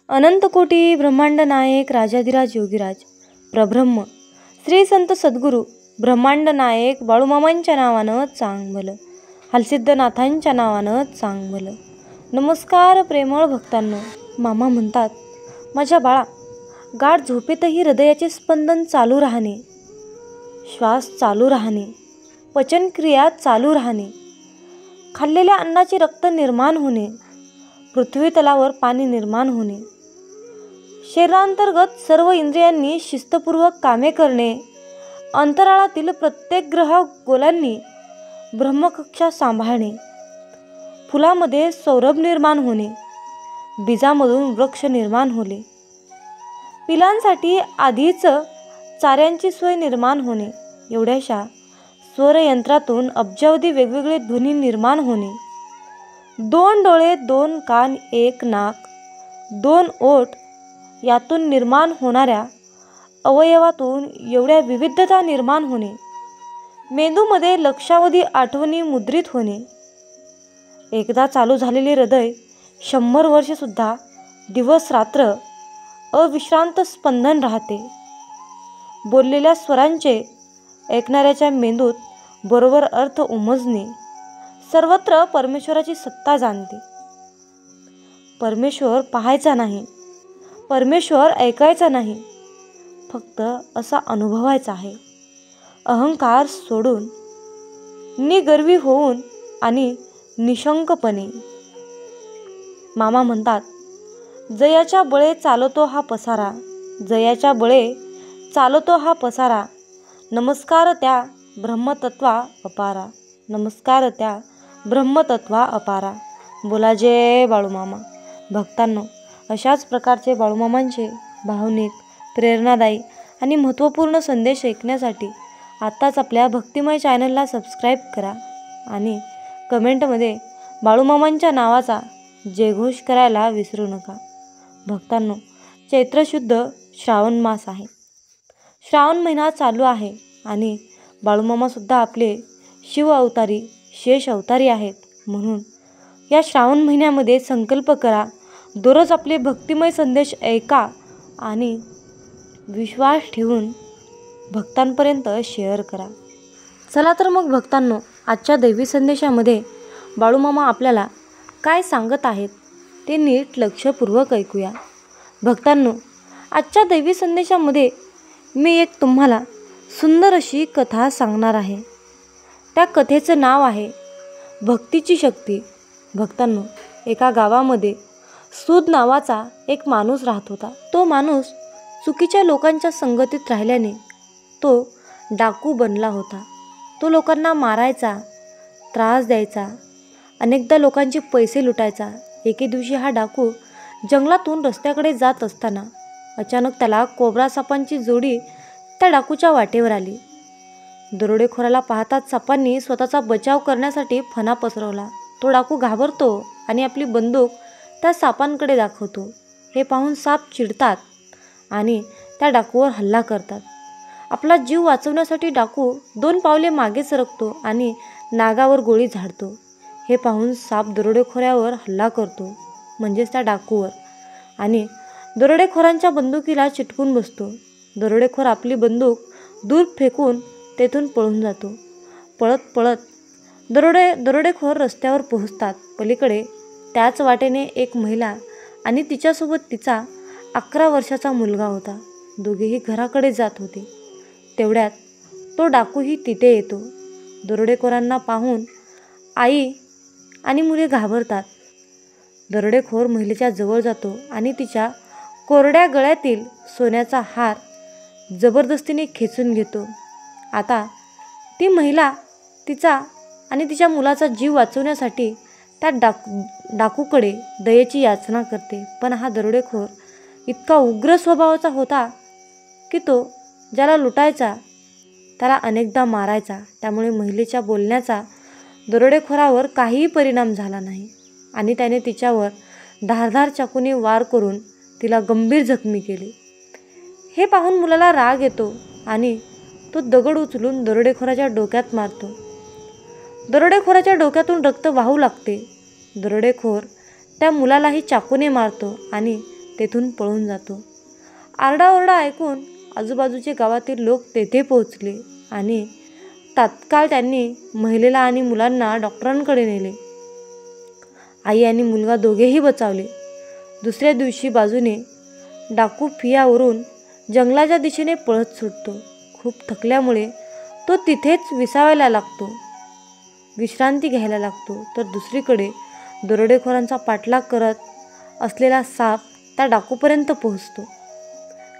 अनंतकोटी ब्रह्मांड नायक राजाधिराज योगीराज प्रब्रह्म श्री संत सद्गुरू ब्रह्मांड नायक बाळूमामांच्या नावानं चांग भलं, हलसिद्धनाथांच्या नावानं चांग भलं. नमस्कार प्रेमळ भक्तांनो. मामा म्हणतात, माझ्या बाळा, गाढ झोपेतही हृदयाचे स्पंदन चालू राहणे, श्वास चालू राहणे, पचनक्रिया चालू राहणे, खाल्लेल्या अन्नाचे रक्त निर्माण होणे, पृथ्वी तलावर पाणी निर्माण होणे, शरीरांतर्गत सर्व इंद्रियांनी शिस्तपूर्वक कामे करणे, अंतराळातील प्रत्येक ग्रह गोलांनी ब्रह्मकक्षा सांभाळणे, फुलामध्ये सौरभ निर्माण होणे, बीजामधून वृक्ष निर्माण होणे, पिलांसाठी आधीच चाऱ्यांची सोय निर्माण होणे, एवढ्याशा स्वरयंत्रातून अब्जावधी वेगवेगळे ध्वनी निर्माण होणे, 2 डोळे, 2 कान, 1 नाक, 2 ओठ यातून निर्माण होणाऱ्या अवयवातून एवढ्या विविधता निर्माण होणे, मेंदूमध्ये लक्षावधी आठवणी मुद्रित होणे, एकदा चालू झालेले हृदय 100 वर्षेसुद्धा दिवस रात्र अविश्रांत स्पंदन राहते, बोललेल्या स्वरांचे ऐकणाऱ्याच्या मेंदूत बरोबर अर्थ उमजणे, सर्वत्र परमेश्वराची सत्ता जाणते. परमेश्वर पाहायचा नाही, परमेश्वर ऐकायचा नाही, फक्त असा अनुभवायचा आहे. अहंकार सोडून, निगर्वी होऊन आणि निशंकपणे. मामा म्हणतात, जयाच्या बळे चालतो हा पसारा, जयाच्या बळे चालतो हा पसारा, नमस्कार त्या ब्रह्मतत्वा अपारा, नमस्कार त्या ब्रह्मतत्वा अपारा. बोला जय बाळूमामा. भक्तांनो, अशाच प्रकारचे बाळूमामांचे भावनिक, प्रेरणादायी आणि महत्त्वपूर्ण संदेश ऐकण्यासाठी आत्ताच आपल्या भक्तिमय चॅनलला सबस्क्राईब करा आणि कमेंटमध्ये बाळूमामांच्या नावाचा जयघोष करायला विसरू नका. भक्तांनो, चैत्रशुद्ध श्रावण मास आहे, श्रावण महिना चालू आहे आणि बाळूमामासुद्धा आपले शिव अवतारी, शेष अवतारी आहेत. म्हणून या श्रावण महिन्यामध्ये संकल्प करा, दररोज आपले भक्तिमय संदेश ऐका आणि विश्वास ठेवून भक्तांपर्यंत शेअर करा. चला तर मग भक्तांनो, आजच्या दैवी संदेशामध्ये बाळूमामा आपल्याला काय सांगत आहेत ते नीट लक्षपूर्वक ऐकूया. भक्तांनो, आजच्या दैवी संदेशामध्ये मी एक तुम्हाला सुंदर अशी कथा सांगणार आहे. त्या कथेचं नाव आहे भक्तीची शक्ती. भक्तांनो, एका गावामध्ये सूद नावाचा एक माणूस राहत होता. तो माणूस चुकीच्या लोकांच्या संगतीत राहिल्याने तो डाकू बनला होता. तो लोकांना मारायचा, त्रास द्यायचा, अनेकदा लोकांचे पैसे लुटायचा. एके दिवशी हा डाकू जंगलातून रस्त्याकडे जात असताना अचानक त्याला कोब्रा सापांची जोडी त्या डाकूच्या वाटेवर आली. दरोडेखोराला पाहताच सापांनी स्वतःचा बचाव करण्यासाठी फणा पसरवला. तो डाकू घाबरतो आणि आपली बंदूक त्या सापांकडे दाखवतो. हे पाहून साप चिडतात आणि त्या डाकूवर हल्ला करतात. आपला जीव वाचवण्यासाठी डाकू 2 पावले मागे सरकतो आणि नागावर गोळी झाडतो. हे पाहून साप दरोडेखोरावर हल्ला करतो, म्हणजेच त्या डाकूवर, आणि दरोडेखोरांच्या बंदुकीला चिटकून बसतो. दरोडेखोर आपली बंदूक दूर फेकून तेथून पळून जातो. पळत पळत दरोडेखोर रस्त्यावर पोहोचतात. पलीकडे त्याच वाटेने एक महिला आणि तिच्यासोबत तिचा 11 वर्षाचा मुलगा होता. दोघेही घराकडे जात होते. तेवढ्यात तो डाकूही तिथे येतो. दरोडेखोरांना पाहून आई आणि मुले घाबरतात. दरोडेखोर महिलेच्या जवळ जातो आणि तिच्या कोरड्या गळ्यातील सोन्याचा हार जबरदस्तीने खेचून घेतो. आता ती महिला तिचा आणि तिच्या मुलाचा जीव वाचवण्यासाठी त्या डाकूकडे दयेची याचना करते. पण हा दरोडेखोर इतका उग्र स्वभावाचा होता की तो ज्याला लुटायचा त्याला अनेकदा मारायचा. त्यामुळे महिलेच्या बोलण्याचा दरोडेखोरावर काहीही परिणाम झाला नाही आणि त्याने तिच्यावर धारदार चाकूने वार करून तिला गंभीर जखमी केले. हे पाहून मुलाला राग येतो आणि तो दगड उचलून दरोडेखोराच्या डोक्यात मारतो. दरोडेखोराच्या डोक्यातून रक्त वाहू लागते. दरोडेखोर त्या मुलालाही चाकूने मारतो आणि तेथून पळून जातो. आरडाओरडा ऐकून आजूबाजूचे गावातील लोक तेथे पोहोचले आणि तात्काळ त्यांनी महिलेला आणि मुलांना डॉक्टरांकडे नेले. आई आणि मुलगा दोघेही बचावले. दुसऱ्या दिवशी बाजूने डाकू फियावरून जंगलाच्या दिशेने पळत सुटतो. खूप थकल्यामुळे तो तिथेच विसावायला लागतो, विश्रांती घ्यायला लागतो. तर दुसरीकडे दरोडेखोरांचा पाठलाग करत असलेला साप त्या डाकूपर्यंत पोहोचतो.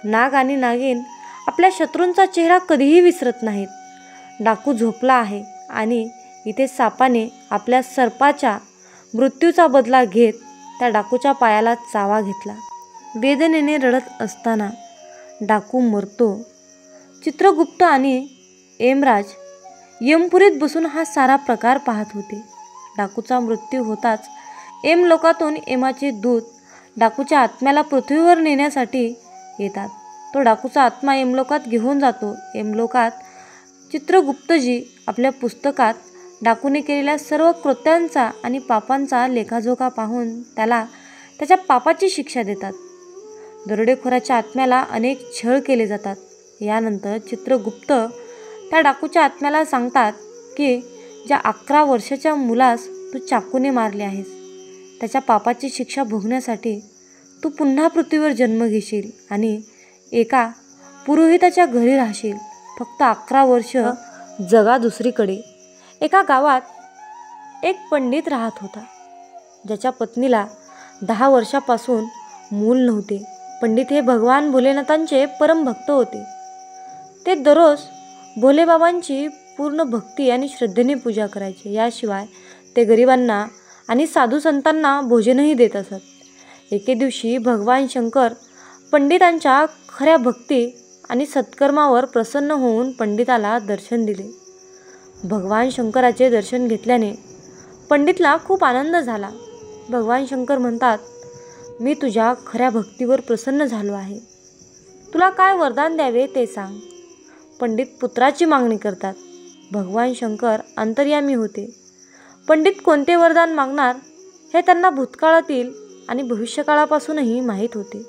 नाग आणि नागिन आपल्या शत्रूंचा चेहरा कधीही विसरत नाहीत. डाकू झोपला आहे आणि इथे सापाने आपल्या सर्पाच्या मृत्यूचा बदला घेत त्या डाकूच्या पायाला चावा घेतला. वेदनेने रडत असताना डाकू मरतो. चित्रगुप्त आणि यमराज यमपुरीत बसून हा सारा प्रकार पाहत होते. डाकूचा मृत्यू होताच यमलोकातून यमाचे दूत डाकूच्या आत्म्याला पृथ्वीवर नेण्यासाठी येतात. तो डाकूचा आत्मा यमलोकात घेऊन जातो. यमलोकात चित्रगुप्तजी आपल्या पुस्तकात डाकूने केलेल्या सर्व कृत्यांचा आणि पापांचा लेखाजोखा पाहून त्याला त्याच्या पापाची शिक्षा देतात. दरोडेखोराच्या आत्म्याला अनेक छळ केले जातात. यानंतर चित्रगुप्त त्या डाकूच्या आत्म्याला सांगतात की ज्या 11 वर्षाच्या मुलास तू चाकूने मारले आहेस, त्याच्या पापाची शिक्षा भोगण्यासाठी तू पुन्हा पृथ्वीवर जन्म घेशील आणि एका पुरोहिताच्या घरी राहशील. फक्त 11 वर्ष जगा. दुसरीकडे एका गावात एक पंडित राहत होता, ज्याच्या पत्नीला 10 वर्षापासून मूल नव्हते. पंडित हे भगवान भोलेनाथांचे परम भक्त होते. ते दररोज भोलेबाबांची पूर्ण भक्ती आणि श्रद्धेने पूजा करायचे. याशिवाय ते गरिबांना आणि साधू संतांना भोजनही देत असत. एके दिवशी भगवान शंकर पंडितांच्या खऱ्या भक्ती आणि सत्कर्मावर प्रसन्न होऊन पंडिताला दर्शन दिले. भगवान शंकराचे दर्शन घेतल्याने पंडितला खूप आनंद झाला. भगवान शंकर म्हणतात, मी तुझ्या खऱ्या भक्तीवर प्रसन्न झालो आहे. तुला काय वरदान द्यावे ते सांग. पंडित पुत्राची मागणी करतात. भगवान शंकर अंतर्यामी होते. पंडित कोणते वरदान मागणार हे त्यांना भूतकाळातील आणि भविष्यकाळापासूनही माहीत होते.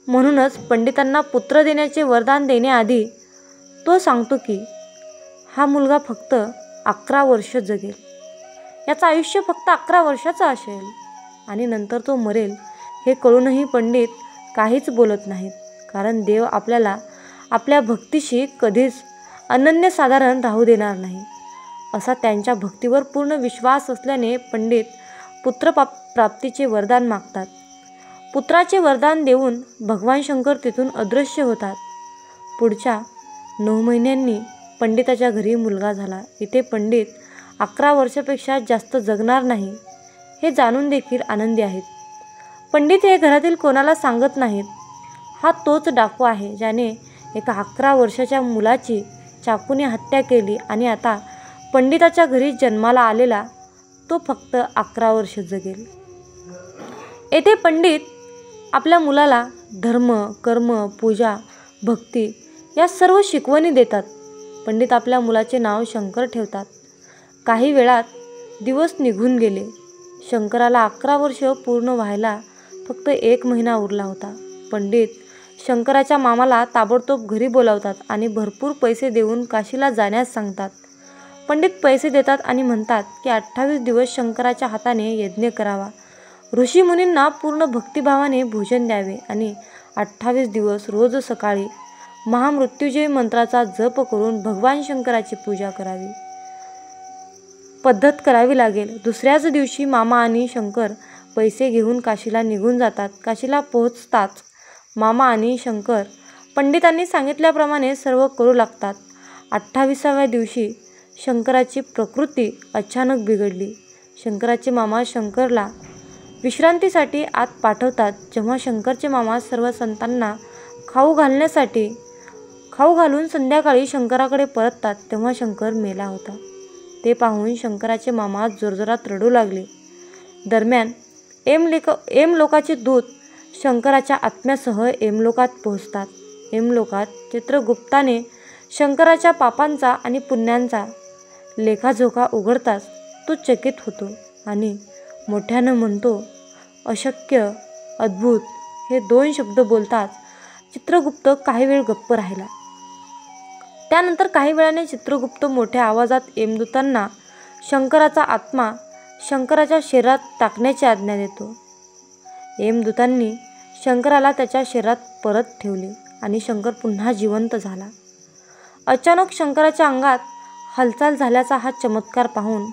म्हणूनच पंडितांना पुत्र देण्याचे वरदान देण्याआधी तो सांगतो की हा मुलगा फक्त 11 वर्ष जगेल. याचं आयुष्य फक्त 11 वर्षाचं असेल आणि नंतर तो मरेल. हे कळूनही पंडित काहीच बोलत नाहीत, कारण देव आपल्याला आपल्या भक्तीशी कधीच अनन्यसाधारण राहू देणार नाही, असा त्यांच्या भक्तीवर पूर्ण विश्वास असल्याने पंडित पुत्रप्राप्तीचे वरदान मागतात. पुत्राचे वरदान देऊन भगवान शंकर तिथून अदृश्य होतात. पुढच्या 9 महिन्यांनी पंडिताच्या घरी मुलगा झाला. इथे पंडित 11 वर्षापेक्षा जास्त जगणार नाही हे जाणून देखील आनंदी आहेत. पंडित हे घरातील कोणाला सांगत नाहीत. हा तोच डाकू आहे ज्याने एका 11 वर्षाच्या मुलाची चाकूने हत्या केली आणि आता पंडिताच्या घरी जन्माला आलेला तो फक्त 11 वर्ष जगेल. येथे पंडित आपल्या मुलाला धर्म, कर्म, पूजा, भक्ती या सर्व शिकवणी देतात. पंडित आपल्या मुलाचे नाव शंकर ठेवतात. काही वेळात दिवस निघून गेले. शंकराला 11 वर्ष पूर्ण व्हायला फक्त 1 महिना उरला होता. पंडित शंकराच्या मामाला ताबडतोब घरी बोलावतात आणि भरपूर पैसे देऊन काशीला जाण्यास सांगतात. पंडित पैसे देतात आणि म्हणतात की 28 दिवस शंकराच्या हाताने यज्ञ करावा, ऋषीमुनींना पूर्ण भक्तिभावाने भोजन द्यावे आणि 28 दिवस रोज सकाळी महामृत्युंजय मंत्राचा जप करून भगवान शंकराची पूजा करावी, पद्धत करावी लागेल. दुसऱ्याच दिवशी मामा आणि शंकर पैसे घेऊन काशीला निघून जातात. काशीला पोहोचताच मामा आणि शंकर पंडितांनी सांगितल्याप्रमाणे सर्व करू लागतात. 28व्या दिवशी शंकराची प्रकृती अचानक बिघडली. शंकराचे मामा शंकरला विश्रांतीसाठी आत पाठवतात. जेव्हा शंकरचे मामा सर्व संतांना खाऊ घालून संध्याकाळी शंकराकडे परततात तेव्हा शंकर मेला होता. ते पाहून शंकराचे मामा जोरजोरात रडू लागले. दरम्यान यमलोकाचे दूत शंकराच्या आत्म्यासह यमलोकात पोहोचतात. यमलोकात चित्रगुप्ताने शंकराच्या पापांचा आणि पुण्यांचा लेखाजोखा उघडताच तो चकित होतो आणि मोठ्यानं म्हणतो, अशक्य, अद्भुत, हे 2 शब्द बोलताच चित्रगुप्त काही वेळ गप्प राहिला. त्यानंतर काही वेळाने चित्रगुप्त मोठ्या आवाजात यमदूतांना शंकराचा आत्मा शंकराच्या शरीरात टाकण्याची आज्ञा देतो. यमदूतांनी शंकराला त्याच्या शरीरात परत ठेवले आणि शंकर पुन्हा जिवंत झाला. अचानक शंकराच्या अंगात हालचाल झाल्याचा हा चमत्कार पाहून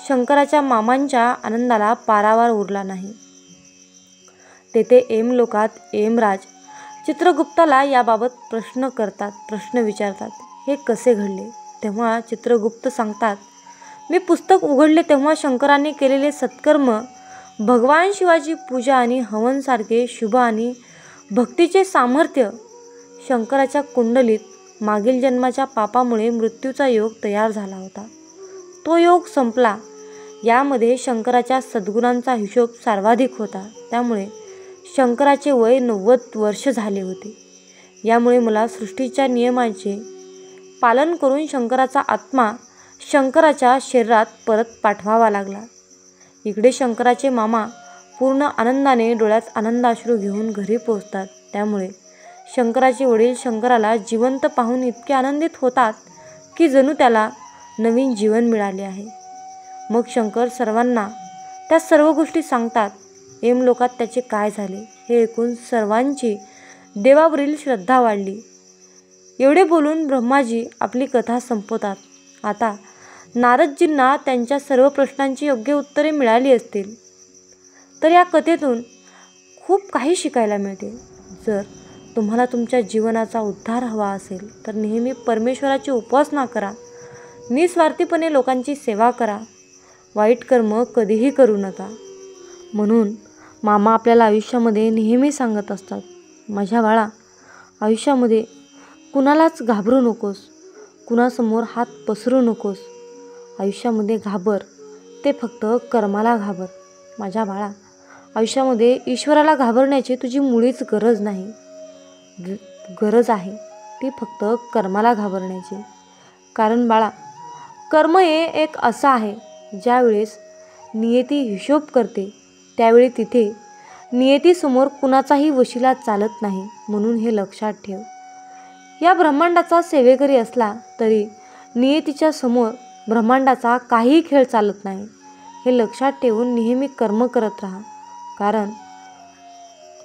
शंकराच्या मामांच्या आनंदाला पारावार उरला नाही. तेथे यमलोकात यमराज चित्रगुप्ताला याबाबत प्रश्न विचारतात. हे कसे घडले? तेव्हा चित्रगुप्त सांगतात, मी पुस्तक उघडले तेव्हा शंकराने केलेले सत्कर्म, भगवान शिवाची पूजा आणि हवनसारखे शुभ आणि भक्तीचे सामर्थ्य, शंकराच्या कुंडलीत मागील जन्माच्या पापामुळे मृत्यूचा योग तयार झाला होता. तो योग संपला. यामध्ये शंकराच्या सद्गुणांचा हिशोब सर्वाधिक होता. त्यामुळे शंकराचे वय 90 वर्ष झाले होते. यामुळे मला सृष्टीच्या नियमांचे पालन करून शंकराचा आत्मा शंकराच्या शरीरात परत पाठवावा लागला. इकडे शंकराचे मामा पूर्ण आनंदाने डोळ्यात आनंदाश्रू घेऊन घरी पोहोचतात. त्यामुळे शंकराचे वडील शंकराला जिवंत पाहून इतके आनंदित होतात की जणू त्याला नवीन जीवन मिळाले आहे. मग शंकर सर्वांना त्या सर्व गोष्टी सांगतात. यमलोकात त्याचे काय झाले हे ऐकून सर्वांची देवावरील श्रद्धा वाढली. एवढे बोलून ब्रह्माजी आपली कथा संपवतात. आता नारदजींना त्यांच्या सर्व प्रश्नांची योग्य उत्तरे मिळाली असतील तर या कथेतून खूप काही शिकायला मिळते. जर तुम्हाला तुमच्या जीवनाचा उद्धार हवा असेल तर नेहमी परमेश्वराची उपासना करा. निस्वार्थीपणे लोकांची सेवा करा. वाईट कर्म कधीही करू नका. म्हणून मामा आपल्याला आयुष्यामध्ये नेहमी सांगत असतात, माझ्या बाळा, आयुष्यामध्ये कुणालाच घाबरू नकोस. कुणासमोर हात पसरू नकोस. आयुष्यामध्ये घाबर ते फक्त कर्माला घाबर. माझ्या बाळा, आयुष्यामध्ये ईश्वराला घाबरण्याची तुझी मुळीच गरज नाही. गरज आहे ती फक्त कर्माला घाबरण्याची. कारण बाळा, कर्म हे एक असं आहे ज्यावेळेस नियती हिशोब करते त्यावेळी तिथे नियतीसमोर कुणाचाही वशिला चालत नाही. म्हणून हे लक्षात ठेव. या ब्रह्मांडाचा सेवेकरी असला तरी नियतीच्या समोर ब्रह्मांडाचा काहीही खेळ चालत नाही. हे लक्षात ठेवून नेहमी कर्म करत राहा. कारण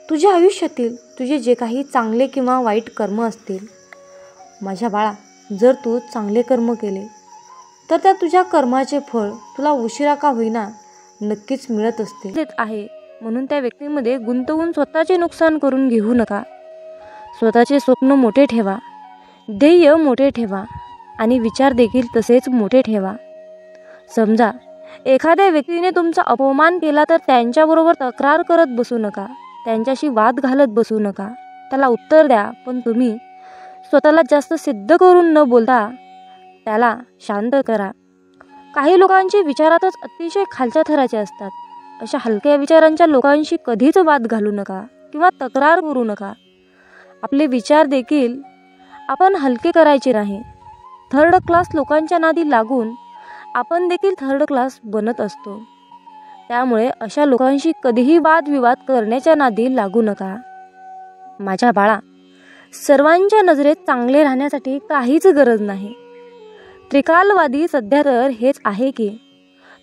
तुझ्या आयुष्यातील तुझे जे काही चांगले किंवा वाईट कर्म असतील, माझ्या बाळा, जर तू चांगले कर्म केले तर त्या तुझ्या कर्माचे फळ तुला उशिरा का होईना नक्कीच मिळत असते आहे. म्हणून त्या व्यक्तीमध्ये गुंतवून स्वतःचे नुकसान करून घेऊ नका. स्वतःचे स्वप्न मोठे ठेवा, ध्येय मोठे ठेवा आणि विचार देखील तसेच मोठे ठेवा. समजा एखाद्या व्यक्तीने तुमचा अपमान केला तर त्यांच्याबरोबर तक्रार करत बसू नका. त्यांच्याशी वाद घालत बसू नका. त्याला उत्तर द्या, पण तुम्ही स्वतःला जास्त सिद्ध करून न बोलता त्याला शांत करा. काही लोकांचे विचारातच अतिशय खालच्या थराचे असतात. अशा हलक्या विचारांच्या लोकांशी कधीच वाद घालू नका किंवा तक्रार करू नका. आपले विचार देखील आपण हलके करायचे नाही. थर्ड क्लास लोकांच्या नादी लागून आपण देखील थर्ड क्लास बनत असतो. त्यामुळे अशा लोकांशी कधीही वादविवाद करण्याच्या नादी लागू नका. माझ्या बाळा, सर्वांच्या नजरेत चांगले राहण्यासाठी काहीच गरज नाही. त्रिकालवादी सध्या तर हेच आहे की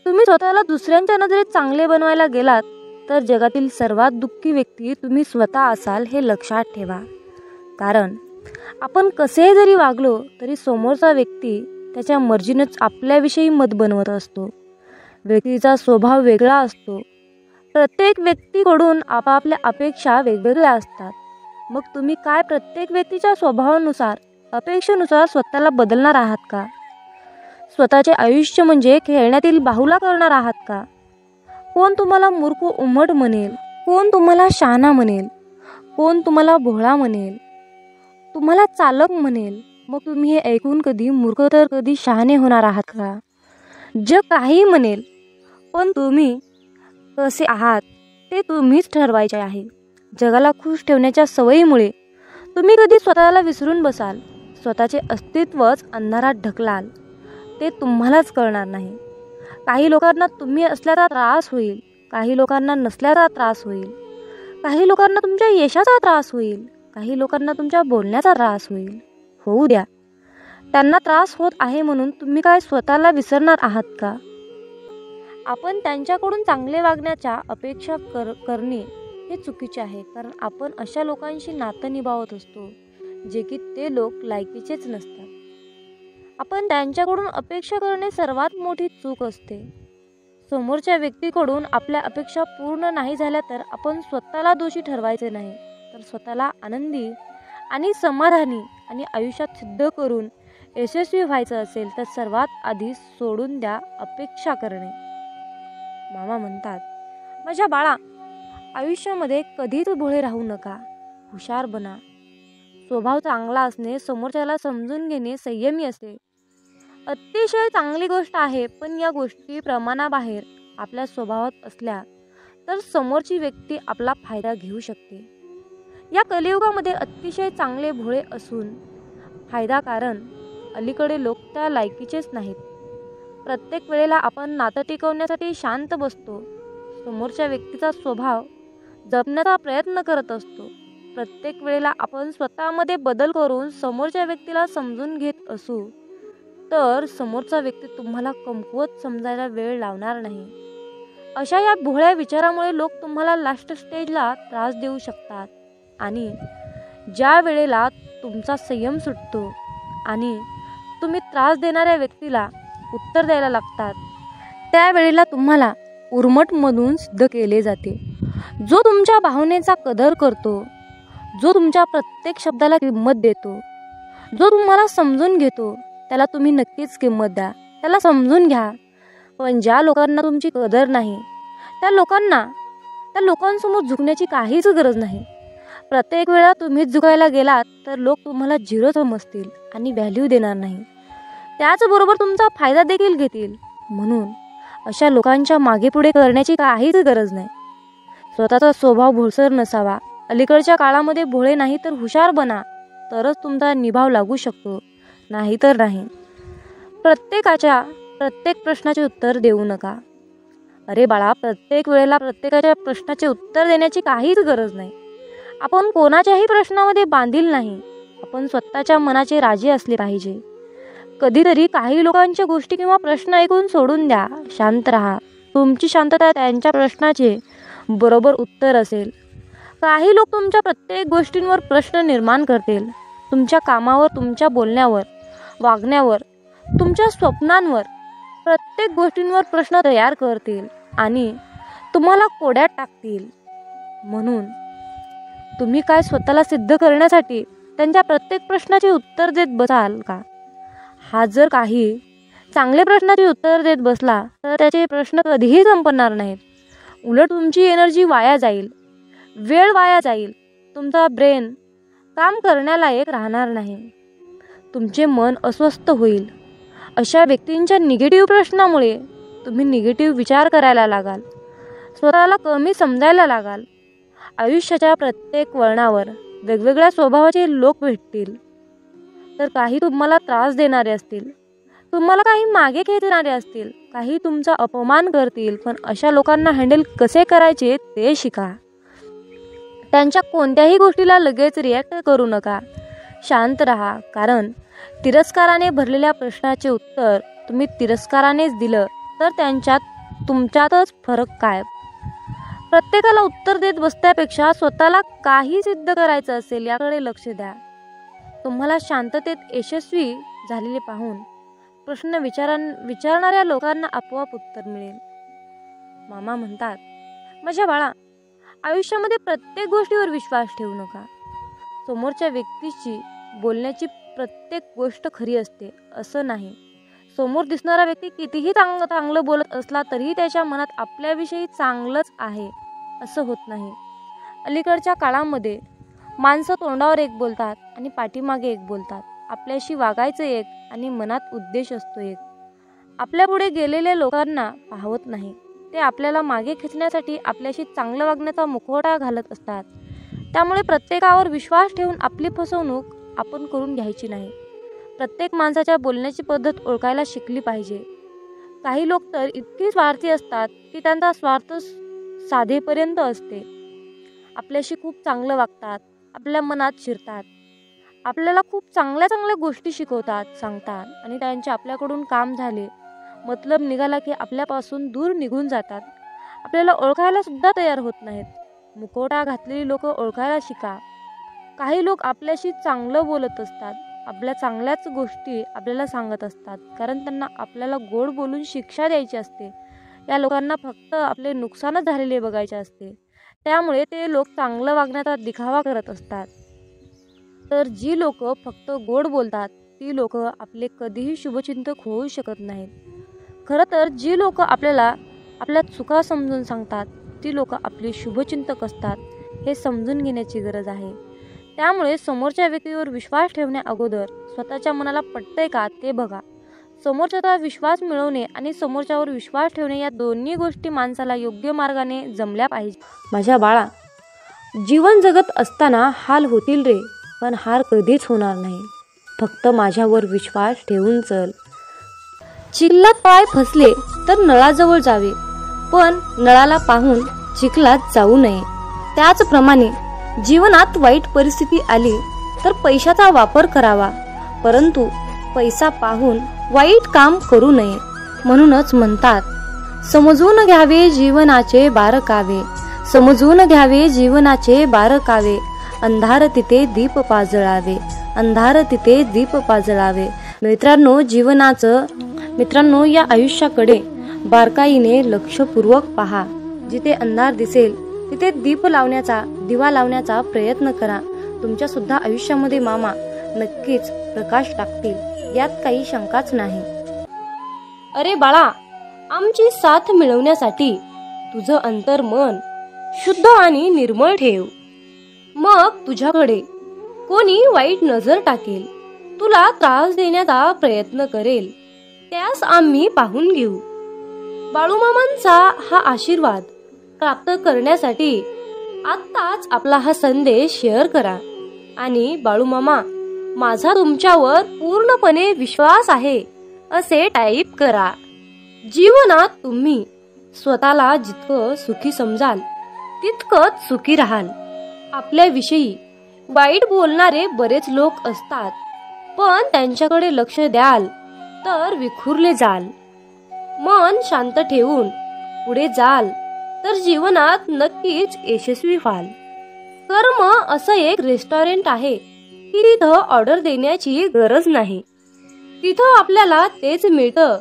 तुम्ही स्वतःला दुसऱ्यांच्या नजरेत चांगले बनवायला गेलात तर जगातील सर्वात दुःखी व्यक्ती तुम्ही स्वतः असाल हे लक्षात ठेवा. कारण आपण कसे जरी वागलो तरी समोरचा व्यक्ती त्याच्या मर्जीनेच आपल्याविषयी मत बनवत असतो. व्यक्तीचा स्वभाव वेगळा असतो. प्रत्येक व्यक्तीकडून आपापल्या अपेक्षा वेगवेगळ्या असतात. मग तुम्ही काय प्रत्येक व्यक्तीच्या स्वभावानुसार अपेक्षेनुसार स्वतःला बदलणार आहात का? स्वतःचे आयुष्य म्हणजे खेळण्यातील बाहुला करणार आहात का? कोण तुम्हाला मूर्ख उमट म्हणेल, कोण तुम्हाला शहाणा म्हणेल, कोण तुम्हाला भोळा म्हणेल, तुम्हाला चालक म्हणेल. मग तुम्ही हे ऐकून कधी मूर्ख तर कधी शहाणे होणार आहात का? जग काही म्हणेल, पण तुम्ही कसे आहात ते तुम्हीच ठरवायचे आहे. जगाला खुश ठेवण्याच्या सवयीमुळे तुम्ही कधी स्वतःला विसरून बसाल. स्वतःचे अस्तित्वच अंधारात ढकलाल. ते तुम्हालाच कळणार नाही. काही लोकांना तुम्ही असल्याचा त्रास होईल, काही लोकांना नसल्याचा त्रास होईल. काही लोकांना तुमच्या यशाचा त्रास होईल, काही लोकांना तुमच्या बोलण्याचा त्रास होईल. होऊ द्या. त्यांना त्रास होत आहे म्हणून तुम्ही काय स्वतःला विसरणार आहात का? आपण त्यांच्याकडून चांगले वागण्याच्या अपेक्षा करणे हे चुकीचे आहे, कारण आपण अशा लोकांशी नातं निभावत असतो जे की ते लोक लायकीचेच नसतात. आपण त्यांच्याकडून अपेक्षा करणे सर्वात मोठी चूक असते. समोरच्या व्यक्तीकडून आपल्या अपेक्षा पूर्ण नाही झाल्या तर आपण स्वतःला दोषी ठरवायचे नाही, तर स्वतःला आनंदी आणि समाधानी आणि आयुष्यात सिद्ध करून यशस्वी व्हायचं असेल तर सर्वात आधी सोडून द्या अपेक्षा करणे. मामा म्हणतात, माझ्या बाळा, आयुष्यामध्ये कधीच भोळे राहू नका, हुशार बना. स्वभाव चांगला असणे, समोरच्याला समजून घेणे, संयमी असणे अतिशय चांगली गोष्ट आहे, पण या गोष्टी प्रमाणाबाहेर आपल्या स्वभावात असल्या तर समोरची व्यक्ती आपला फायदा घेऊ शकते. या कलियुगामध्ये अतिशय चांगले भोळे असून फायदा, कारण अलीकडे लोक त्या लायकीचेच नाहीत. प्रत्येक वेळेला आपण नातं टिकवण्यासाठी शांत बसतो, समोरच्या व्यक्तीचा स्वभाव जपण्याचा प्रयत्न करत असतो. प्रत्येक वेळेला आपण स्वतःमध्ये बदल करून समोरच्या व्यक्तीला समजून घेत असू तर समोरचा व्यक्ती तुम्हाला कमकुवत समजायला वेळ लावणार नाही. अशा या भोळ्या विचारामुळे लोक तुम्हाला लास्ट स्टेजला त्रास देऊ शकतात आणि ज्या वेळेला तुमचा संयम सुटतो आणि तुम्ही त्रास देणाऱ्या व्यक्तीला उत्तर द्यायला लागतात त्यावेळेला तुम्हाला उर्मटमधून सिद्ध केले जाते. जो तुमच्या भावनेचा कदर करतो, जो तुमच्या प्रत्येक शब्दाला किंमत देतो, जो तुम्हाला समजून घेतो त्याला तुम्ही नक्कीच किंमत द्या, त्याला समजून घ्या. पण ज्या लोकांना तुमची कदर नाही त्या लोकांसमोर झुकण्याची काहीच गरज नाही. प्रत्येक वेळा तुम्हीच झुकायला गेलात तर लोक तुम्हाला झिरो समजतील आणि व्हॅल्यू देणार नाही, त्याचबरोबर तुमचा फायदा देखील घेतील. म्हणून अशा लोकांच्या मागे पुढे करण्याची काहीच गरज नाही. स्वतःचा स्वभाव भोळसर नसावा. अलीकडच्या काळामध्ये भोळे नाही तर हुशार बना, तरच तुमचा निभाव लागू शकतो, नाही तर नाही. प्रत्येक प्रश्नाचे उत्तर देऊ नका. अरे बाळा, प्रत्येक वेळेला प्रत्येकाच्या प्रश्नाचे उत्तर देण्याची काहीच गरज नाही. आपण कोणाच्याही प्रश्नामध्ये बांधील नाही. आपण स्वतःच्या मनाचे राजे असले पाहिजे. कधीतरी काही लोकांच्या गोष्टी किंवा प्रश्न ऐकून सोडून द्या, शांत राहा. तुमची शांतता त्यांच्या प्रश्नाचे बरोबर उत्तर असेल. काही लोक तुमच्या प्रत्येक गोष्टींवर प्रश्न निर्माण करतील. तुमच्या कामावर, तुमच्या बोलण्यावर, वागण्यावर, तुमच्या स्वप्नांवर, प्रत्येक गोष्टींवर प्रश्न तयार करतील आणि तुम्हाला कोड्यात टाकतील. म्हणून तुम्ही काय स्वतःला सिद्ध करण्यासाठी त्यांच्या प्रत्येक प्रश्नाचे उत्तर देत बसाल का? हा जर काही चांगले प्रश्नाचे उत्तर देत बसला तर त्याचे प्रश्न कधीही संपणार नाहीत. उलट तुमची एनर्जी वाया जाईल, वेळ वाया जाईल, तुमचा ब्रेन काम करण्यालायक राहणार नाही, तुमचे मन अस्वस्थ होईल. अशा व्यक्तींच्या निगेटिव्ह प्रश्नामुळे तुम्ही निगेटिव्ह विचार करायला लागाल, स्वतःला कमी समजायला लागाल. आयुष्याच्या प्रत्येक वळणावर वेगवेगळ्या स्वभावाचे लोक भेटतील. तर काही तुम्हाला त्रास देणारे असतील, तुम्हाला काही मागे खेचणारे असतील, काही तुमचा अपमान करतील. पण अशा लोकांना हँडल कसे करायचे ते शिका. त्यांच्या कोणत्याही गोष्टीला लगेच रिॲक्ट करू नका, शांत राहा. कारण तिरस्काराने भरलेल्या प्रश्नाचे उत्तर तुम्ही तिरस्कारानेच दिलं तर तुमच्यातच फरक काय? प्रत्येकाला उत्तर देत बसण्यापेक्षा स्वतःला काही सिद्ध करायचं असेल याकडे लक्ष द्या. तुम्हाला शांततेत यशस्वी झालेले पाहून प्रश्न विचारणाऱ्या लोकांना आपोआप उत्तर मिळेल. मामा म्हणतात, माझ्या बाळा, आयुष्यामध्ये प्रत्येक गोष्टीवर विश्वास ठेवू नका. समोरच्या व्यक्तीची बोलण्याची प्रत्येक गोष्ट खरी असते असं नाही. समोर दिसणारा व्यक्ती कितीही चांगलं बोलत असला तरीही त्याच्या मनात आपल्याविषयी चांगलंच आहे असं होत नाही. अलीकडच्या काळामध्ये माणसं तोंडावर एक बोलतात आणि पाठीमागे एक बोलतात. आपल्याशी वागायचं एक आणि मनात उद्देश असतो एक. आपल्या पुढे गेलेल्या लोकांना पाहवत नाही. ते आपल्याला मागे खेचण्यासाठी आपल्याशी चांगलं वागण्याचा मुखवटा घालत असतात. त्यामुळे प्रत्येकावर विश्वास ठेवून आपली फसवणूक आपण करून घ्यायची नाही. प्रत्येक माणसाच्या बोलण्याची पद्धत ओळखायला शिकली पाहिजे. काही लोक तर इतकी स्वार्थी असतात की त्यांचा स्वार्थ साधेपर्यंत असते आपल्याशी खूप चांगलं वागतात, आपल्या मनात शिरतात, आपल्याला खूप चांगल्या चांगल्या गोष्टी शिकवतात, सांगतात आणि त्यांचे आपल्याकडून काम झाले, मतलब निघाला की आपल्यापासून दूर निघून जातात. आपल्याला ओळखायला सुद्धा तयार होत नाहीत. मुखवटा घातलेली लोक ओळखायला शिका. काही लोक आपल्याशी चांगलं बोलत असतात, आपल्या चांगल्याच गोष्टी आपल्याला सांगत असतात, कारण त्यांना आपल्याला गोड बोलून शिक्षा द्यायची असते. या लोकांना फक्त आपले नुकसानच झालेले बघायचे असते, त्यामुळे ते लोक चांगलं वागण्याचा दिखावा करत असतात. तर जी लोक फक्त गोड बोलतात ती लोक आपले कधीही शुभचिंतक होऊ शकत नाहीत. खरं तर जी लोक आपल्याला आपल्या चुका समजून सांगतात ती लोक आपले शुभचिंतक असतात, हे समजून घेण्याची गरज आहे. त्यामुळे समोरच्या व्यक्तीवर विश्वास ठेवण्या अगोदर स्वतःच्या मनाला पटतंय का ते बघा. समोरच्याचा विश्वास मिळवणे आणि समोरच्यावर विश्वास ठेवणे या दोन्ही गोष्टी माणसाला योग्य मार्गाने जमल्या पाहिजे. माझ्या बाळा, जीवन जगत असताना हाल होतील रे, पण हार कधीच होणार नाही. फक्त माझ्यावर विश्वास ठेवून चल. चिखलात पाय फसले तर नळाजवळ जावे, पण नळाला पाहून चिखलात जाऊ नये. त्याचप्रमाणे जीवनात वाईट परिस्थिती आली तर पैशाचा वापर करावा, परंतु पैसा पाहून वाईट काम करू नये. म्हणूनच म्हणतात, समजून घ्यावे जीवनाचे बारकावे, समजून घ्यावे जीवनाचे बारकावे, अंधार तिथे दीप पाजळावे, अंधार तिथे दीप पाजळावे. मित्रांनो, या आयुष्याकडे बारकाईने लक्षपूर्वक पहा. जिथे अंधार दिसेल तिथे दिवा लावण्याचा प्रयत्न करा. तुमच्या सुद्धा आयुष्यामध्ये मामा नक्कीच प्रकाश टाकतील, यात काही शंकाच नाही. अरे बाळा, आमची साथ मिळवण्यासाठी तुझं अंतर्मन शुद्ध आणि निर्मळ ठेव. मग तुझ्याकडे कोणी वाईट नजर टाकेल, तुला त्रास देण्याचा प्रयत्न करेल, त्यास आम्ही पाहून घेऊ. बाळूमामांचा हा आशीर्वाद प्राप्त करण्यासाठी आत्ताच आपला हा संदेश शेअर करा आणि बाळूमामा, माझा तुमच्यावर पूर्णपणे विश्वास आहे असे टाईप करा. जीवनात तुम्ही स्वतःला जितकं सुखी समजाल तितकंच सुखी राहाल. आपल्याविषयी वाईट बोलणारे बरेच लोक असतात, पण त्यांच्याकडे लक्ष द्याल तर विखुरले जाल. मन शांत ठेवून पुढे जाल तर जीवनात नक्कीच यशस्वी व्हाल. कर्म असं एक रेस्टॉरंट आहे की तिथं ऑर्डर देण्याची गरज नाही. तिथं आपल्याला तेच मिळतं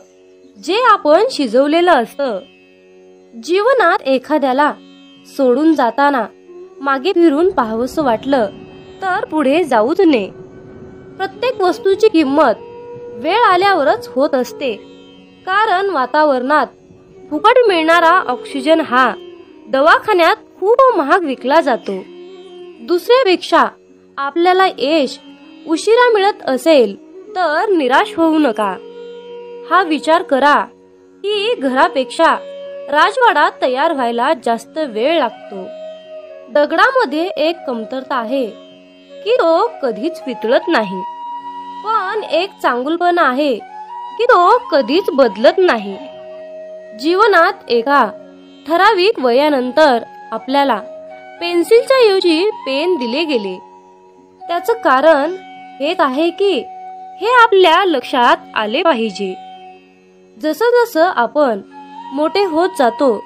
जे आपण शिजवलेलं असतं. जीवनात एखाद्याला सोडून जाताना मागे फिरून पाहावंसं वाटलं तर पुढे जाऊच नये. प्रत्येक वस्तूची किंमत वेळ आल्यावरच होत असते, कारण वातावरणात फुकट मिळणारा ऑक्सिजन हा दवाखान्यात खूप महाग विकला जातो. दुसऱ्यापेक्षा आपल्याला यश उशिरा मिळत असेल तर निराश होऊ नका. हा विचार करा की घरापेक्षा राजवाडा तयार व्हायला जास्त वेळ लागतो. दगडामध्ये एक कमतरता आहे की तो कधीच वितळत नाही, पण एक चांगुलपणा आहे की तो कधीच बदलत नाही. जीवनात एका ठराविक वयानंतर आपल्याला पेन्सिलच्या ऐवजी पेन दिले गेले. त्याचं कारण हेच आहे की हे आपल्या लक्षात आले पाहिजे. जसं जसं आपण मोठे होत जातो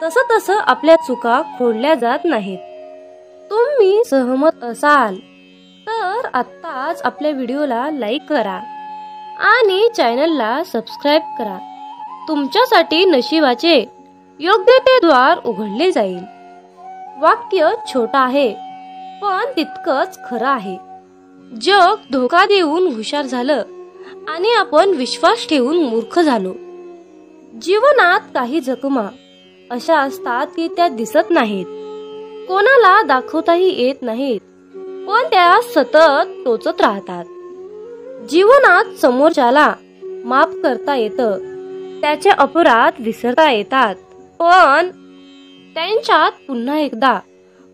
तसं तसं आपल्या चुका खोडल्या जात नाहीत. तुम्ही सहमत असाल तर आत्ताच आपल्या व्हिडिओला लाईक करा आणि चॅनलला सबस्क्राईब करा. तुमच्यासाठी नशिबाचे योग्य ते द्वार उघडले जाईल. वाक्य छोटं आहे पण तितकंच खरं आहे. जग धोका देऊन हुशार झालं आणि आपण विश्वास ठेवून मूर्ख झालो. जीवनात काही जखमा अशा असतात की त्या दिसत नाहीत, कोणाला दाखवताही येत नाहीत, पण त्या सतत टोचत राहतात. जीवनात समोरच्याला माफ करता येतं, त्याचे अपराध विसरता येतात, पण त्यांच्यात पुन्हा एकदा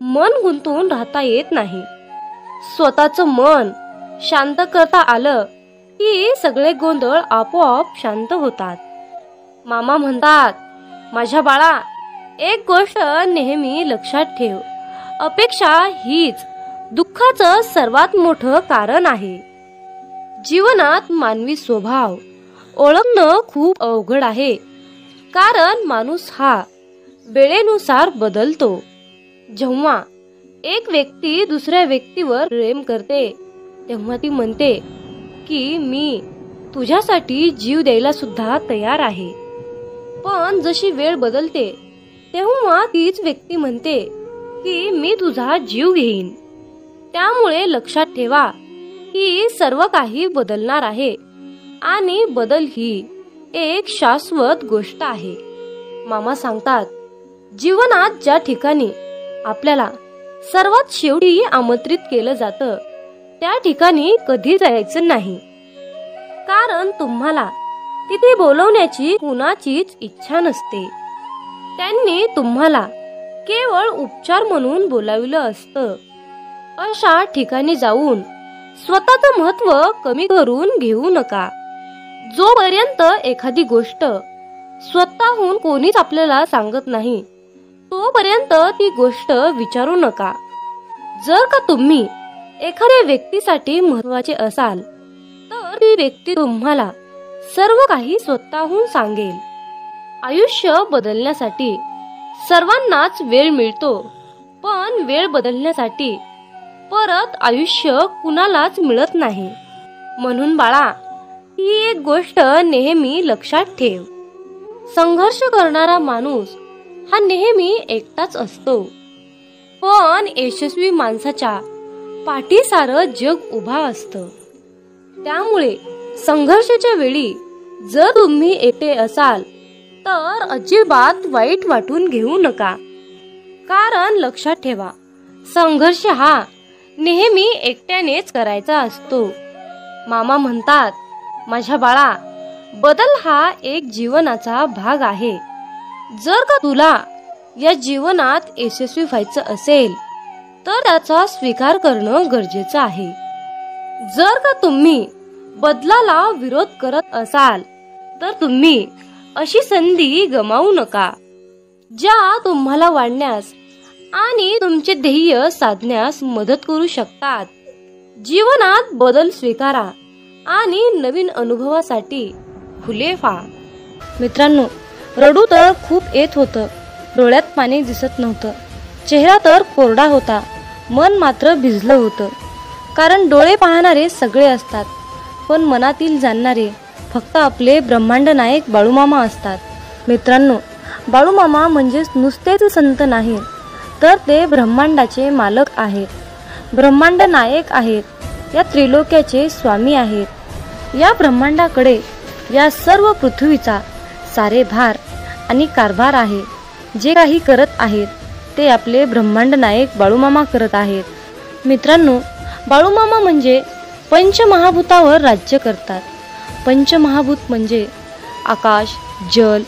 मन गुंतून राहता येत नाही. स्वतःचं मन शांत करता आलं की सगळे गोंधळ आपोआप शांत होतात. मामा म्हणतात, माझ्या बाळा, एक गोष्ट नेहमी लक्षात ठेव, अपेक्षा हीच दुःखाचं सर्वात मोठं कारण आहे. जीवनात मानवी स्वभाव ओळखणं खूप अवघड आहे, कारण माणूस हा वेळेनुसार बदलतो. जेव्हा एक व्यक्ती दुसऱ्या व्यक्तीवर प्रेम करते तेव्हा ती म्हणते की मी तुझ्यासाठी जीव द्यायला सुद्धा तयार आहे. पण जशी वेळ बदलते तेव्हा तीच व्यक्ती म्हणते की मी तुझा जीव घेईन. त्यामुळे लक्षात ठेवा की सर्व काही बदलणार आहे आणि बदल ही एक शाश्वत गोष्ट आहे. मामा सांगतात, जीवनात ज्या ठिकाणी आपल्याला सर्वात शेवटी आमंत्रित केलं जातं त्या ठिकाणी कधी जायचं नाही, कारण तुम्हाला तिथे बोलवण्याची कुणाचीच इच्छा नसते. त्यांनी तुम्हाला केवळ उपचार म्हणून बोलाविलं असतं. अशा ठिकाणी जाऊन स्वतःचं महत्त्व कमी करून घेऊ नका. जोपर्यंत एखादी गोष्ट स्वतःहून कोणीच आपल्याला सांगत नाही तोपर्यंत ती गोष्ट विचारू नका. जर का तुम्ही एखाद्या व्यक्तीसाठी महत्त्वाचे असाल तर ती व्यक्ती तुम्हाला सर्व काही स्वतःहून सांगेल. आयुष्य बदलण्यासाठी सर्वांनाच वेळ मिळतो, पण वेळ बदलण्यासाठी परत आयुष्य कुणालाच मिळत नाही. म्हणून बाळा, ही एक गोष्ट नेहमी लक्षात ठेव. संघर्ष करणारा माणूस हा नेहमी एकटाच असतो, पण यशस्वी माणसाच्या पाठी सारं जग उभा असतं. त्यामुळे संघर्षाच्या वेळी जर तुम्ही एकटे असाल तर अजिबात वाईट वाटून घेऊ नका, कारण लक्षात ठेवा, संघर्ष हा नेहमी एकट्यानेच करायचा असतो. मामा म्हणतात, माझ्या बाळा, बदल हा एक जीवनाचा भाग आहे. जर का तुला या जीवनात यशस्वी व्हायचं असेल तर त्याचा स्वीकार करणं गरजेचं आहे. जर का तुम्ही बदलाला विरोध करत असाल तर तुम्ही अशी संधी गमावू नका, ज्या तुम्हाला वाढण्यास आणि तुमचे ध्येय साधण्यास मदत करू शकतात. जीवनात बदल स्वीकारा आणि नवीन अनुभवासाठी खुले व्हा. मित्रांनो, रडू तर खूप येत होतं, डोळ्यात पाणी दिसत नव्हतं, चेहरा तर कोरडा होता, मन मात्र भिजलं होतं. कारण डोळे पाहणारे सगळे असतात, पण मनातील जाणणारे फक्त आपले ब्रह्मांड नायक बाळूमामा असतात. मित्रांनो, बाळूमामा म्हणजेच नुसतेच संत नाही, तर ते ब्रह्मांडाचे मालक आहेत, ब्रह्मांड नायक आहेत, या त्रिलोक्याचे स्वामी आहेत. या ब्रह्मांडाकडे या सर्व पृथ्वीचा सारे भार आणि कारभार आहे. जे काही करत आहेत ते आपले ब्रह्मांड नायक बाळूमामा करत आहेत. मित्रांनो, बाळूमामा म्हणजे पंचमहाभूतावर राज्य करतात. पंचमहाभूत म्हणजे आकाश, जल,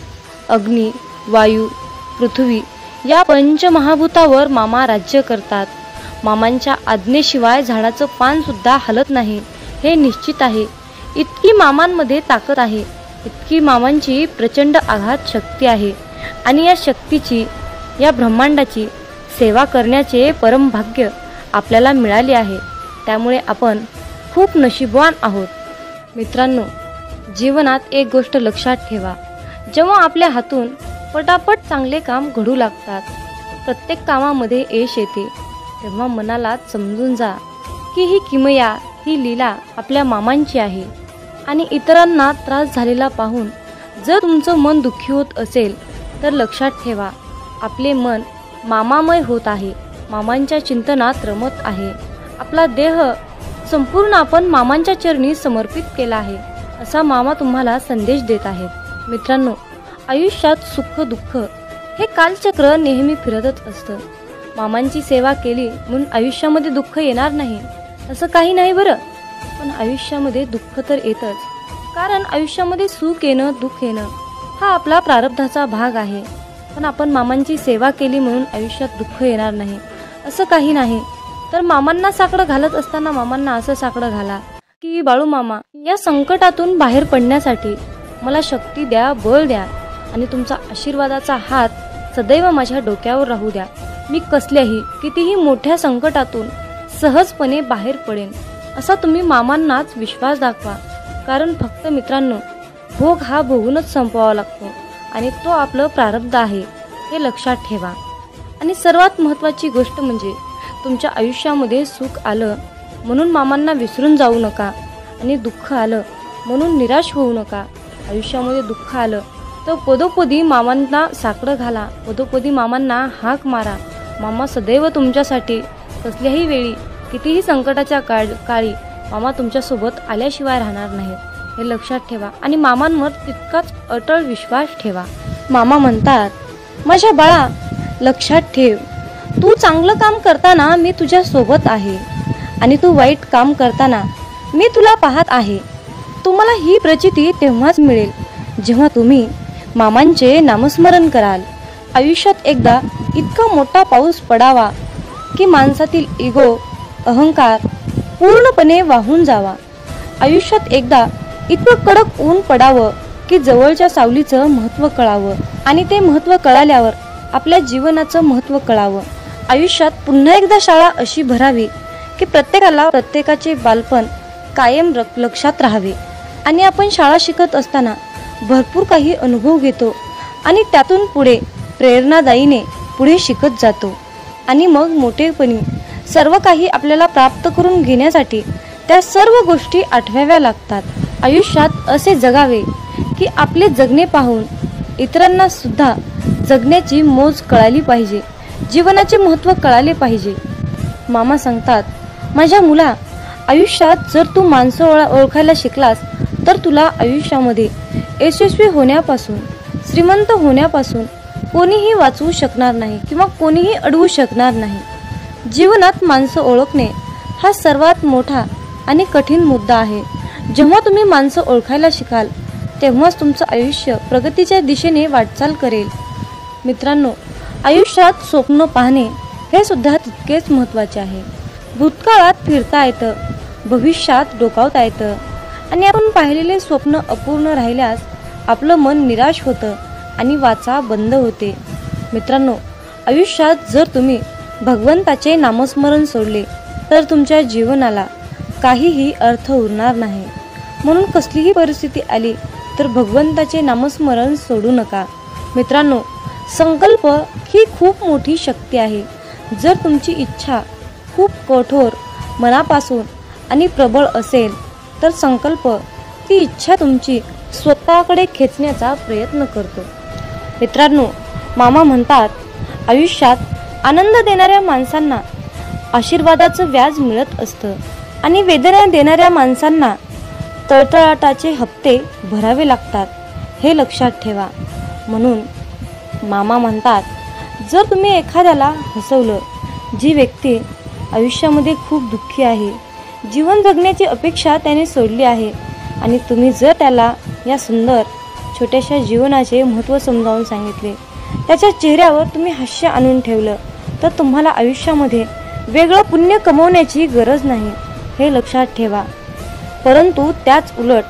अग्नी, वायू, पृथ्वी या पंचमहाभूतावर मामा राज्य करतात. मामांच्या आज्ञेशिवाय झाडाचं पान सुद्धा हलत नाही, हे निश्चित आहे. इतकी मामांमध्ये ताकद आहे, इतकी मामांची प्रचंड आघात शक्ती आहे, आणि या शक्तीची, या ब्रह्मांडाची सेवा करण्याचे परम भाग्य आपल्याला मिळाले आहे. त्यामुळे आपण खूप नशीबवान आहोत. मित्रांनो, जीवनात एक गोष्ट लक्षात ठेवा, जेव्हा आपल्या हातून पटापट चांगले काम घडू लागतात, प्रत्येक कामामध्ये यश येते, तेव्हा मनाला समजून जा की ही किमया, ही लीला आपल्या मामांची आहे. आणि इतरांना त्रास झालेला पाहून जर तुमचं मन दुःखी होत असेल तर लक्षात ठेवा, आपले मन मामामय होत आहे, मामांच्या चिंतनात रमत आहे. आपला देह संपूर्ण आपण मामांच्या चरणी समर्पित केला आहे, असा मामा तुम्हाला संदेश देत आहेत. मित्रांनो, आयुष्यात सुख दुःख हे कालचक्र नेहमी फिरतच असतं. मामांची सेवा केली म्हणून आयुष्यामध्ये दुःख येणार नाही असं काही नाही बरं, पण आयुष्यामध्ये दुःख तर येतच, कारण आयुष्यामध्ये सुख येणं, दुःख येणं हा आपला प्रारब्धाचा भाग आहे. पण आपण मामांची सेवा केली म्हणून आयुष्यात दुःख येणार नाही असं काही नाही. तर मामांना साकडं घालत असताना मामांना असं साकडं घाला की बाळूमामा, या संकटातून बाहेर पडण्यासाठी मला शक्ती द्या, बळ द्या, आणि तुमचा आशीर्वादाचा हात सदैव माझ्या डोक्यावर राहू द्या. मी कसल्याही कितीही मोठ्या संकटातून सहजपणे बाहेर पडेन असा तुम्ही मामांनाच विश्वास दाखवा. कारण फक्त मित्रांनो, भोग हा भोगूनच संपवावा लागतो आणि तो आपलं प्रारब्ध आहे हे लक्षात ठेवा. आणि सर्वात महत्त्वाची गोष्ट म्हणजे तुमच्या आयुष्यामध्ये सुख आलं म्हणून मामांना विसरून जाऊ नका आणि दुःख आलं म्हणून निराश होऊ नका. आयुष्यामध्ये दुःख आलं तर पदोपदी मामांना साकडं घाला, पदोपदी मामांना हाक मारा. मामा सदैव तुमच्यासाठी कसल्याही वेळी कितीही संकटाच्या काळी मामा तुमच्यासोबत आल्याशिवाय राहणार नाहीत हे लक्षात ठेवा आणि मामांवर तितकाच अटळ विश्वास ठेवा. मामा म्हणतात, माझ्या बाळा लक्षात ठेव, तू चांगलं काम करताना मी तुझ्या सोबत आहे आणि तू वाईट काम करताना मी तुला पाहत आहे. तुम्हाला ही प्रचिती तेव्हाच मिळेल जेव्हा तुम्ही मामांचे नामस्मरण कराल. आयुष्यात एकदा इतका मोठा पाऊस पडावा की माणसातील इगो, अहंकार पूर्णपणे वाहून जावा. आयुष्यात एकदा इतकं कडक ऊन पडावं की जवळच्या सावलीचं महत्त्व कळावं आणि ते महत्त्व कळाल्यावर आपल्या जीवनाचं महत्त्व कळावं. आयुष्यात पुन्हा एकदा शाळा अशी भरावी की प्रत्येकाला प्रत्येकाचे बालपण कायम लक्षात राहावे. आणि आपण शाळा शिकत असताना भरपूर काही अनुभव घेतो आणि त्यातून पुढे प्रेरणादायीने पुढे शिकत जातो आणि मग मोठेपणी सर्व काही आपल्याला प्राप्त करून घेण्यासाठी त्या सर्व गोष्टी आठवाव्या लागतात. आयुष्यात असे जगावे की आपले जगणे पाहून इतरांना सुद्धा जगण्याची मोज कळाली पाहिजे, जीवनाचे महत्त्व कळाले पाहिजे. मामा सांगतात, माझ्या मुला, आयुष्यात जर तू माणसं ओळखायला शिकलास तर तुला आयुष्यामध्ये यशस्वी होण्यापासून, श्रीमंत होण्यापासून कोणीही वाचवू शकणार नाही किंवा कोणीही अडवू शकणार नाही. जीवनात माणसं ओळखणे हा सर्वात मोठा आणि कठीण मुद्दा आहे. जेव्हा तुम्ही माणसं ओळखायला शिकाल तेव्हाच तुमचं आयुष्य प्रगतीच्या दिशेने वाटचाल करेल. मित्रांनो, आयुष्यात स्वप्न पाहणे हे सुद्धा तितकेच महत्त्वाचे आहे. भूतकाळात फिरता येतं, भविष्यात डोकावता येतं आणि आपण पाहिलेले स्वप्न अपूर्ण राहिल्यास आपलं मन निराश होतं आणि वाचा बंद होते. मित्रांनो, आयुष्यात जर तुम्ही भगवंताचे नामस्मरण सोडले तर तुमच्या जीवनाला काहीही अर्थ उरणार नाही. म्हणून कसलीही परिस्थिती आली तर भगवंताचे नामस्मरण सोडू नका. मित्रांनो, संकल्प ही खूप मोठी शक्ती आहे. जर तुमची इच्छा खूप कठोर, मनापासून आणि प्रबळ असेल तर संकल्प ती इच्छा तुमची स्वतःकडे खेचण्याचा प्रयत्न करतो. मित्रांनो, मामा म्हणतात, आयुष्यात आनंद देणाऱ्या माणसांना आशीर्वादाचं व्याज मिळत असतं आणि वेदना देणाऱ्या माणसांना तळतळाटाचे हप्ते भरावे लागतात हे लक्षात ठेवा. म्हणून मामा म्हणतात, जर तुम्ही एखाद्याला हसवलं, जी व्यक्ती आयुष्यामध्ये खूप दुःखी आहे, जीवन जगण्याची अपेक्षा त्याने सोडली आहे आणि तुम्ही जर त्याला या सुंदर छोट्याशा जीवनाचे महत्त्व समजावून सांगितले, त्याच्या चेहऱ्यावर तुम्ही हास्य आणून ठेवलं तर तुम्हाला आयुष्यामध्ये वेगळं पुण्य कमवण्याची गरज नाही हे लक्षात ठेवा. परंतु त्याच उलट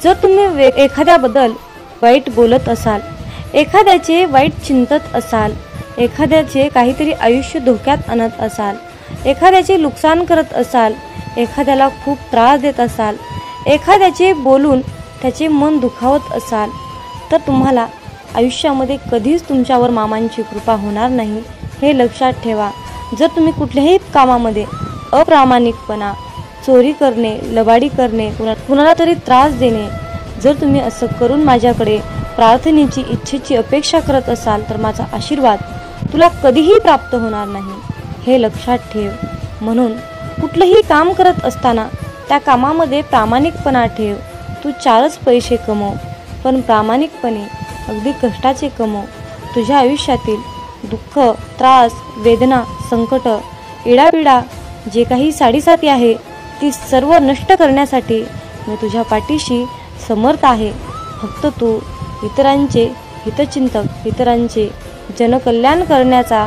जर तुम्ही एखाद्याबद्दल वाईट बोलत असाल, एखाद्याचे वाईट चिंतत असाल, एखाद्याचे काहीतरी आयुष्य धोक्यात आणत असाल, एखाद्याचे नुकसान करत असाल, एखाद्याला खूप त्रास देत असाल, एखाद्याचे बोलून त्याचे मन दुखावत असाल तर तुम्हाला आयुष्यामध्ये कधीच तुमच्यावर मामांची कृपा होणार नाही हे लक्षात ठेवा. जर तुम्ही कुठल्याही कामामध्ये अप्रामाणिकपणा, चोरी करणे, लबाडी करणे, कुणाला तरी त्रास देणे, जर तुम्ही असं करून माझ्याकडे प्रार्थनेची, इच्छेची अपेक्षा करत असाल तर माझा आशीर्वाद तुला कधीही प्राप्त होणार नाही हे लक्षात ठेव. म्हणून कुठलंही काम करत असताना त्या कामामध्ये प्रामाणिकपणा ठेव. तू 4च पैसे कमव, पण प्रामाणिकपणे अगदी कष्टाचे कमव. तुझ्या आयुष्यातील दुःख, त्रास, वेदना, संकट, इडापिडा जे काही साडीसाती आहे ती सर्व नष्ट करण्यासाठी मी तुझ्या पाठीशी समर्थ आहे. फक्त तू इतरांचे हितचिंतक, इतरांचे जनकल्याण करण्याचा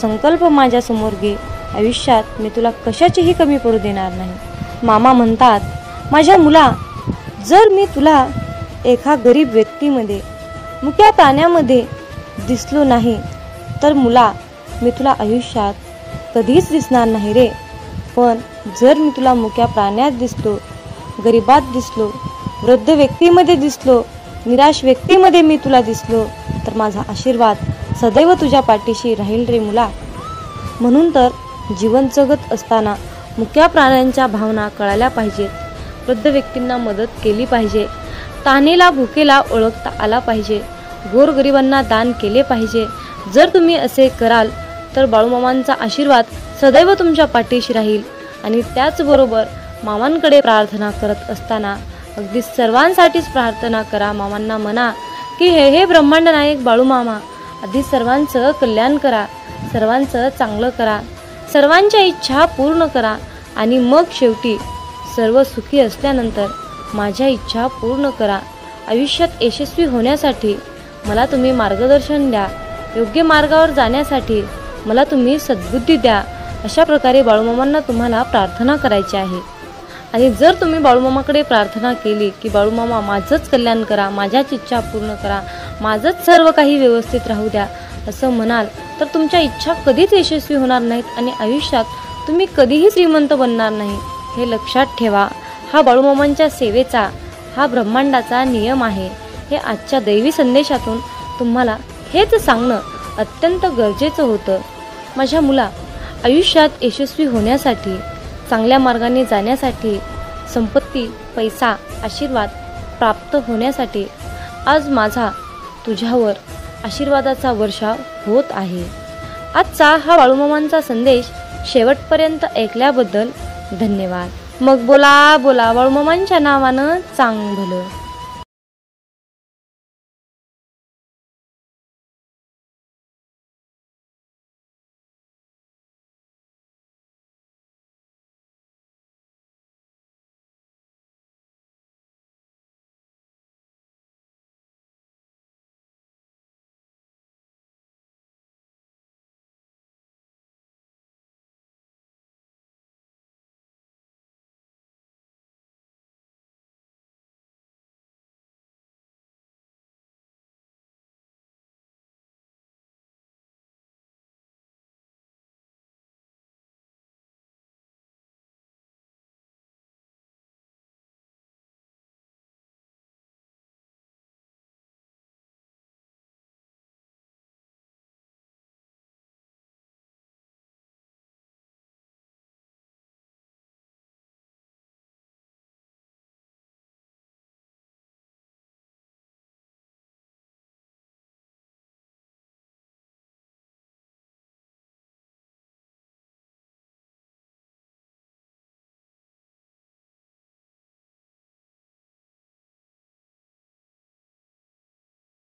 संकल्प माझ्यासमोर घे. आयुष्यात मी तुला कशाचीही कमी पडू देणार नाही. मामा म्हणतात, माझ्या मुला, जर मी तुला एका गरीब व्यक्तीमध्ये, मुक्या प्राण्यामध्ये दिसलो नाही तर मुला, मी तुला आयुष्यात कधीच दिसणार नाही रे, पण जर मी तुला मुक्या प्राण्यात दिसलो, गरिबात दिसलो, वृद्ध व्यक्तीमध्ये दिसलो, निराश व्यक्तीमध्ये मी तुला दिसलो, तर माझा आशीर्वाद सदैव तुझ्या पाठीशी राहील रे मुला. म्हणून तर जीवन जगत असताना मुक्या प्राण्यांच्या भावना कळायला पाहिजेत. वृद्ध व्यक्तींना मदत केली पाहिजे, तहानेला भुकेला ओळखता आला पाहिजे, गोरगरिबांना दान केले पाहिजे. जर तुम्ही असे कराल तर बाळूमामांचा आशीर्वाद सदैव तुमच्या पाठीशी राहील. आणि त्याचबरोबर मामांकडे प्रार्थना करत असताना अगदी सर्वांसाठीच प्रार्थना करा. मामांना म्हणा की हे ब्रह्मांड नायक बाळूमामा, आधी सर्वांचं कल्याण करा, सर्वांचं चांगलं करा, सर्वांच्या इच्छा पूर्ण करा आणि मग शेवटी सर्व सुखी असल्यानंतर माझ्या इच्छा पूर्ण करा. आयुष्यात यशस्वी होण्यासाठी मला तुम्ही मार्गदर्शन द्या, योग्य मार्गावर जाण्यासाठी मला तुम्ही सद्बुद्धी द्या. अशा प्रकारे बाळूमामांना तुम्हाला प्रार्थना करायची आहे. आणि जर तुम्ही बाळूमामाकडे प्रार्थना केली की बाळूमामा माझंच कल्याण करा, माझ्याच इच्छा पूर्ण करा, माझंच सर्व काही व्यवस्थित राहू द्या असं म्हणाल तर तुमच्या इच्छा कधीच यशस्वी होणार नाहीत आणि आयुष्यात तुम्ही कधीही श्रीमंत बनणार नाही. हे लक्षात ठेवा. हा बाळूमामांच्या सेवेचा, हा ब्रह्मांडाचा नियम आहे. हे आजच्या दैवी संदेशातून तुम्हाला हेच सांगणं अत्यंत गरजेचं होतं. माझ्या मुला, आयुष्यात यशस्वी होण्यासाठी, चांगल्या मार्गाने जाण्यासाठी, संपत्ती, पैसा, आशीर्वाद प्राप्त होण्यासाठी आज माझा तुझ्यावर आशीर्वादाचा वर्षाव होत आहे. आजचा हा बाळूमामांचा संदेश शेवटपर्यंत ऐकल्याबद्दल धन्यवाद. मग बोला बोला बाळूमामांच्या नावानं चांग भलं.